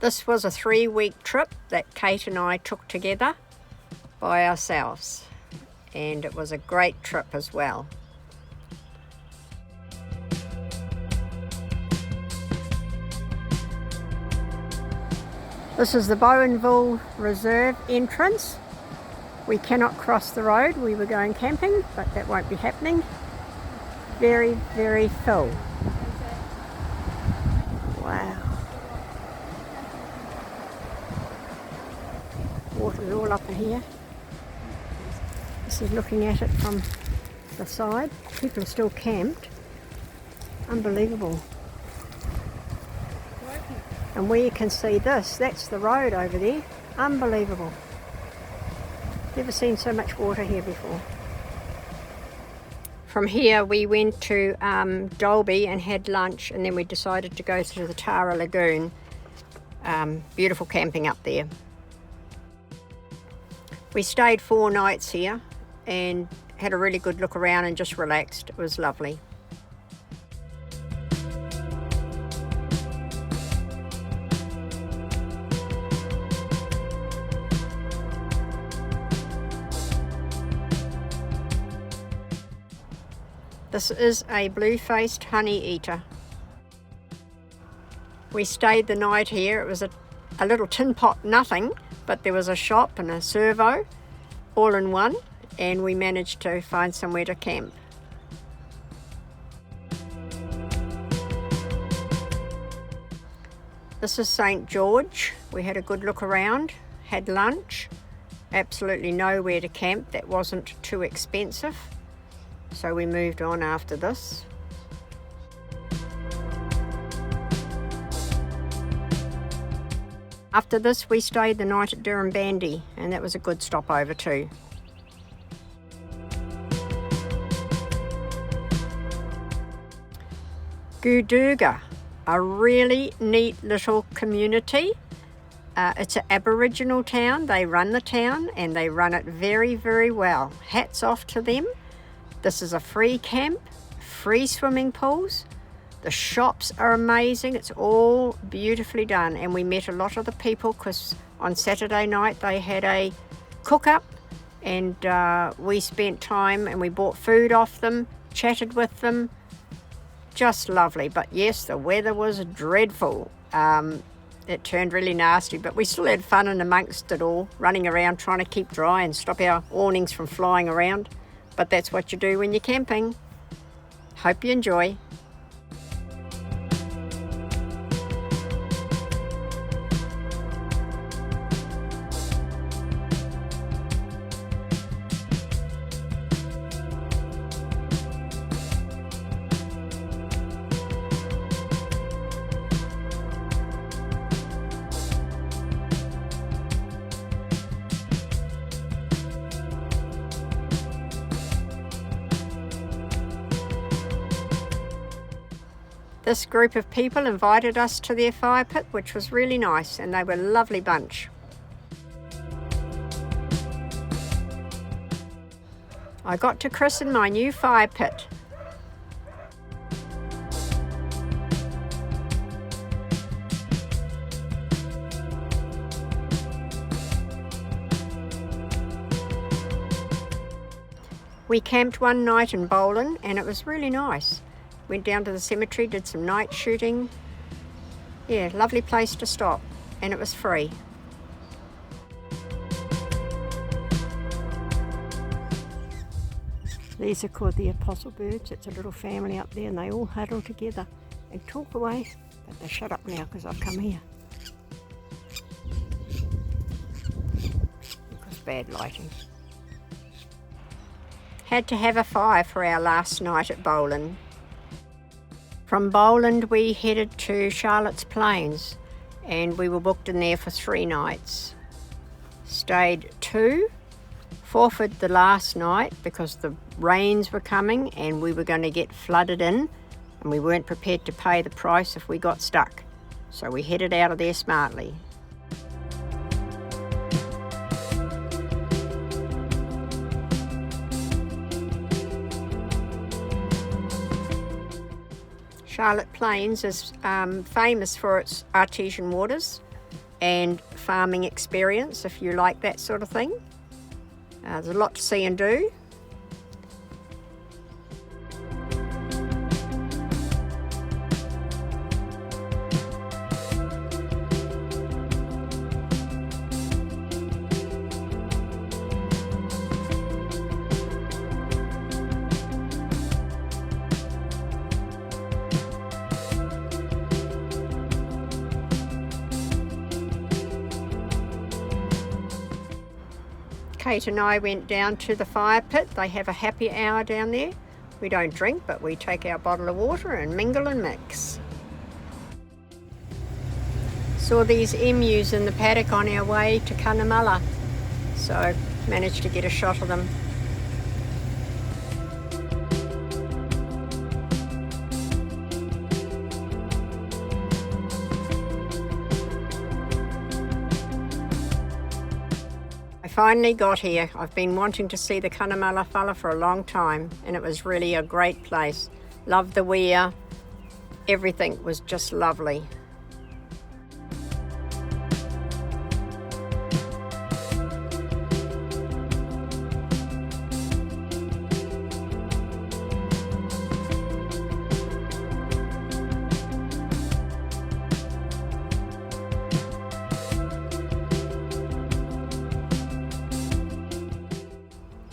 This was a 3-week trip that Kate and I took together by ourselves, and it was a great trip as well. This is the Bollon Reserve entrance. We cannot cross the road. We were going camping, but that won't be happening. Very, very full. Wow. Water's all up in here. This is looking at it from the side. People are still camped. Unbelievable. And where you can see this, that's the road over there. Unbelievable. Never seen so much water here before. From here we went to Dalby and had lunch, and then we decided to go to the Tara Lagoon. Beautiful camping up there. We stayed 4 nights here and had a really good look around and just relaxed. It was lovely. This is a blue-faced honey eater. We stayed the night here. It was a little tin pot nothing, but there was a shop and a servo all in one, and we managed to find somewhere to camp. This is St. George. We had a good look around, had lunch, absolutely nowhere to camp that wasn't too expensive, so we moved on after this. After this, we stayed the night at Durham-Bandy, and that was a good stopover too. Gudooga, a really neat little community. It's an Aboriginal town. They run the town and they run it very, very well. Hats off to them. This is a free camp, free swimming pools. The shops are amazing. It's all beautifully done, and we met a lot of the people because on Saturday night they had a cook-up, and we spent time and we bought food off them, chatted with them. Just lovely. But yes, the weather was dreadful. It turned really nasty, but we still had fun in amongst it all, running around trying to keep dry and stop our awnings from flying around. But that's what you do when you're camping. Hope you enjoy. This group of people invited us to their fire pit, which was really nice, and they were a lovely bunch. I got to christen my new fire pit. We camped one night in Bollon, and it was really nice. Went down to the cemetery, did some night shooting. Yeah, lovely place to stop, and it was free. These are called the apostle birds. It's a little family up there, and they all huddle together and talk away, but they shut up now because I've come here. Because bad lighting. Had to have a fire for our last night at Bollon. From Bollon we headed to Charlotte's Plains, and we were booked in there for 3 nights. Stayed 2, forfeited the last night because the rains were coming and we were going to get flooded in, and we weren't prepared to pay the price if we got stuck. So we headed out of there smartly. Charlotte Plains is famous for its artesian waters. and farming experience if you like that sort of thing. There's a lot to see and do. Kate and I went down to the fire pit. They have a happy hour down there. We don't drink, but we take our bottle of water and mingle and mix. Saw these emus in the paddock on our way to Cunnamulla, so managed to get a shot of them. Finally got here. I've been wanting to see the Cunnamulla fella for a long time, and it was really a great place. Loved the weir. Everything was just lovely.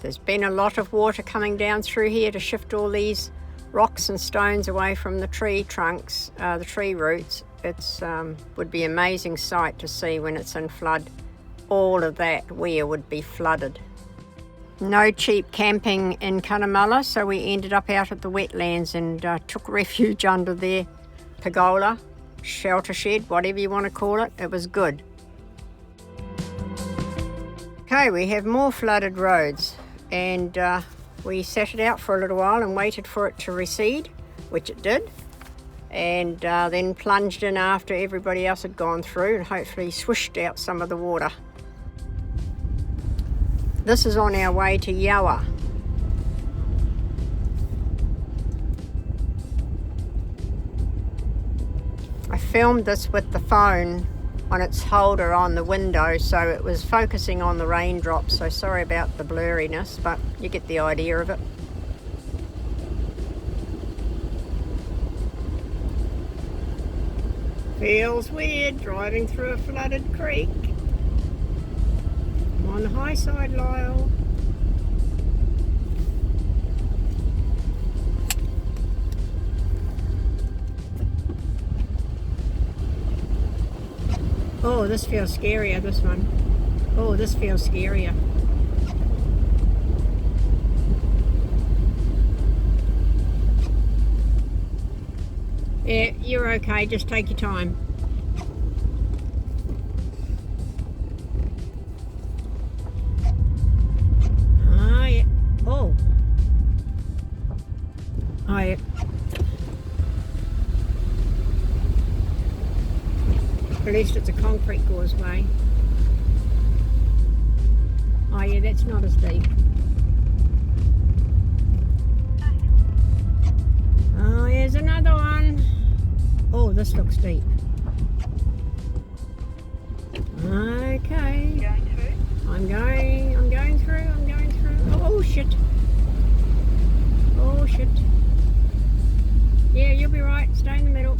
There's been a lot of water coming down through here to shift all these rocks and stones away from the tree trunks, the tree roots. It's would be an amazing sight to see when it's in flood. All of that weir would be flooded. No cheap camping in Cunnamulla, so we ended up out at the wetlands and took refuge under their pergola, shelter shed, whatever you want to call it. It was good. Okay, we have more flooded roads. And we sat it out for a little while and waited for it to recede, which it did, and then plunged in after everybody else had gone through and hopefully swished out some of the water. This is on our way to Yowah. I filmed this with the phone on its holder on the window, so it was focusing on the raindrops, so sorry about the blurriness, but you get the idea of it. Feels weird driving through a flooded creek. I'm on the high side, Lyle. Oh, this feels scarier, this one. Oh, this feels scarier. Yeah, you're okay, just take your time. Ah, yeah. Oh. Oh, yeah. At least it's a concrete causeway. Oh yeah, that's not as deep. Oh, here's another one. Oh, this looks deep. Okay. Going through? I'm going through. Oh shit. Oh shit. Yeah, you'll be right. Stay in the middle.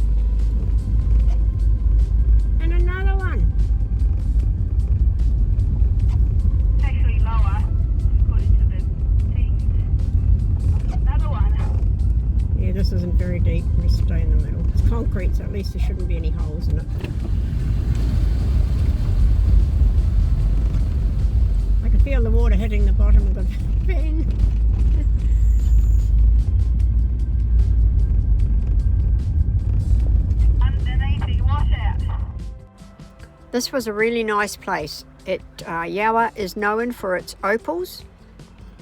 And another one. It's actually lower, according to the things. Another one. Yeah, this isn't very deep. We stay in the middle. It's concrete, so at least there shouldn't be any holes in it. I can feel the water hitting the bottom of the van. This was a really nice place. Yowah is known for its opals.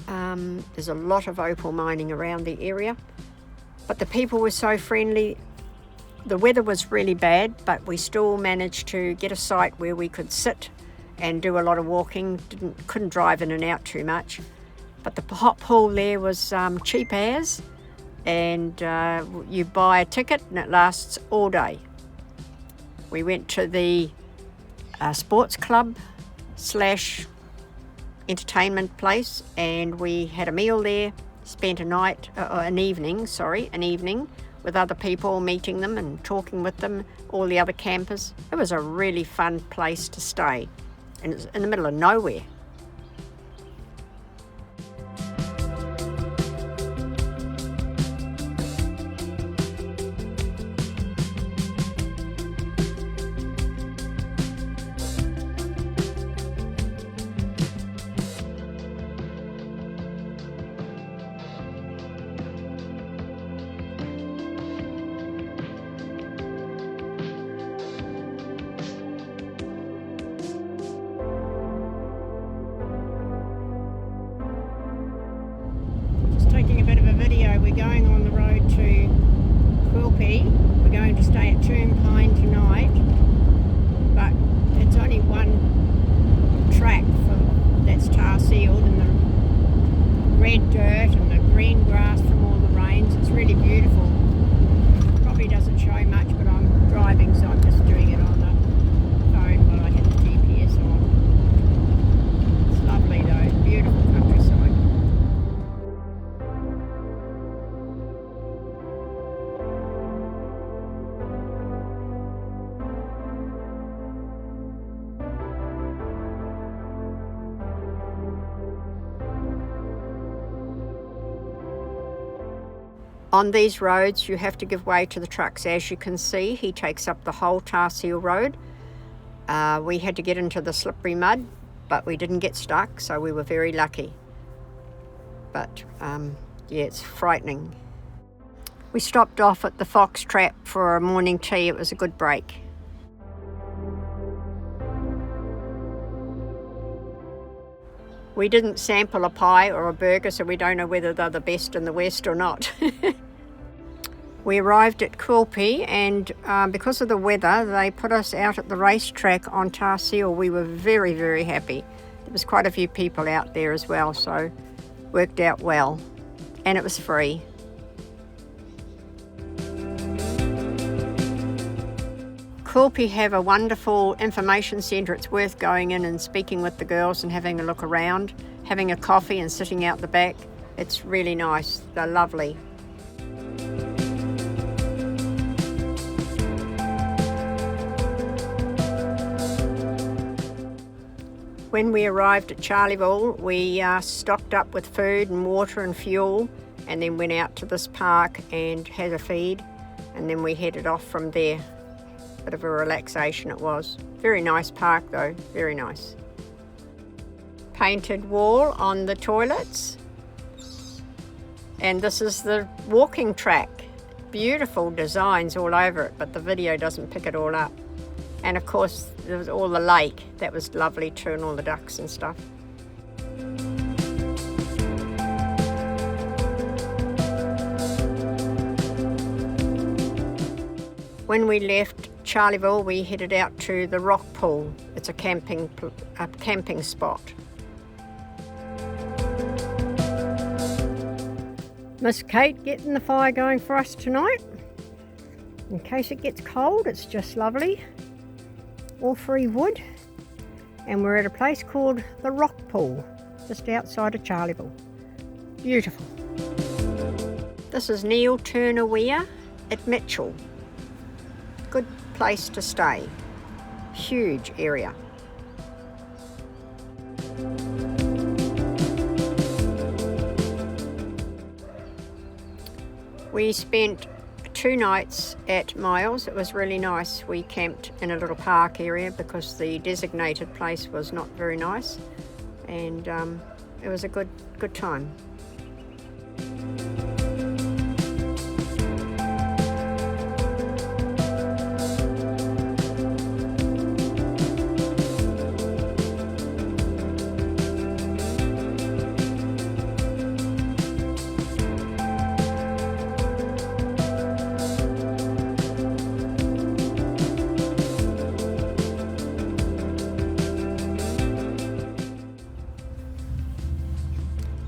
There's a lot of opal mining around the area, but the people were so friendly. The weather was really bad, but we still managed to get a site where we could sit and do a lot of walking. Couldn't drive in and out too much, but the hot pool there was cheap as, and you buy a ticket and it lasts all day. We went to the a sports club slash entertainment place, and we had a meal there, spent an evening with other people, meeting them and talking with them, all the other campers. It was a really fun place to stay, and it's in the middle of nowhere. Taking a bit of a video. We're going on the road to Quilpie. We're going to stay at Pine tonight, but it's only one track that's tar sealed, and the red dirt and the green grass from all the rains. It's really beautiful. Probably doesn't show much, but I'm driving, so I'm just doing it on the phone while I have the GPS on. It's lovely though, beautiful countryside. On these roads, you have to give way to the trucks. As you can see, he takes up the whole tar seal road. We had to get into the slippery mud, but we didn't get stuck, so we were very lucky. But yeah, it's frightening. We stopped off at the Fox Trap for a morning tea. It was a good break. We didn't sample a pie or a burger, so we don't know whether they're the best in the West or not. We arrived at Quilpie, and because of the weather, they put us out at the racetrack on tar seal. We were very, very happy. There was quite a few people out there as well, so worked out well. And it was free. Quilpie have a wonderful information centre. It's worth going in and speaking with the girls and having a look around, having a coffee and sitting out the back. It's really nice. They're lovely. When we arrived at Charleville, we stocked up with food and water and fuel, and then went out to this park and had a feed, and then we headed off from there. Bit of a relaxation it was. Very nice park though, very nice. Painted wall on the toilets. And this is the walking track. Beautiful designs all over it, but the video doesn't pick it all up. And of course, there was all the lake. That was lovely too, and all the ducks and stuff. When we left Charleville, we headed out to the rock pool. It's a camping spot. Miss Kate getting the fire going for us tonight. In case it gets cold, it's just lovely. All free wood. And we're at a place called the Rock Pool, just outside of Charleville. Beautiful. This is Neil Turner Weir at Mitchell. Good place to stay. Huge area. We spent 2 nights at Miles. It was really nice. We camped in a little park area because the designated place was not very nice, and it was a good time.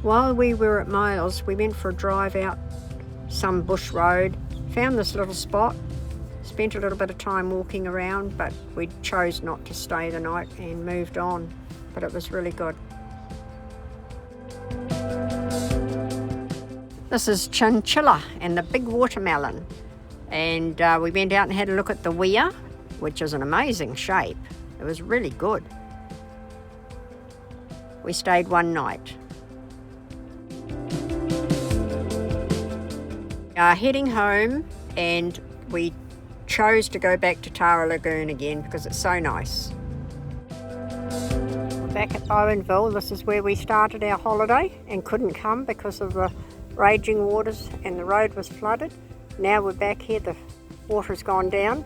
While we were at Miles, we went for a drive out some bush road, found this little spot. It's spent a little bit of time walking around, but we chose not to stay the night and moved on. But it was really good. This is chinchilla and the big watermelon. And we went out and had a look at the Yowah, which is an amazing shape. It was really good. We stayed one night. Heading home, and we chose to go back to Tara Lagoon again because it's so nice. Back at Bowenville, this is where we started our holiday and couldn't come because of the raging waters and the road was flooded. Now we're back here, the water's gone down.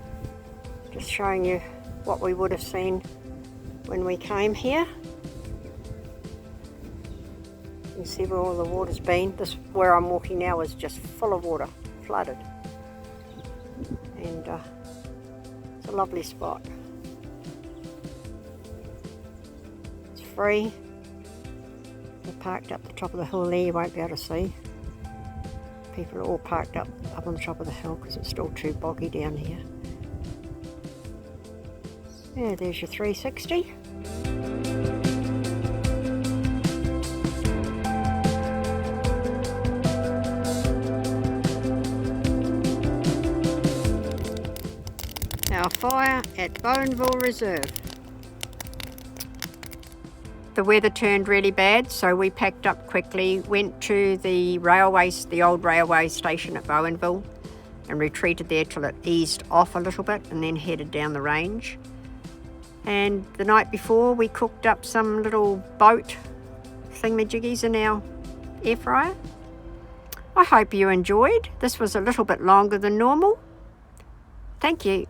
Just showing you what we would have seen when we came here. You can see where all the water's been. This, where I'm walking now, is just full of water, flooded. And it's a lovely spot. It's free. They're parked up the top of the hill there, you won't be able to see. People are all parked up on the top of the hill because it's still too boggy down here. Yeah, there's your 360. Our fire at Bowenville Reserve. The weather turned really bad, so we packed up quickly, went to the old railway station at Bowenville, and retreated there till it eased off a little bit, and then headed down the range. And the night before, we cooked up some little boat thingamajiggies in our air fryer. I hope you enjoyed. This was a little bit longer than normal. Thank you.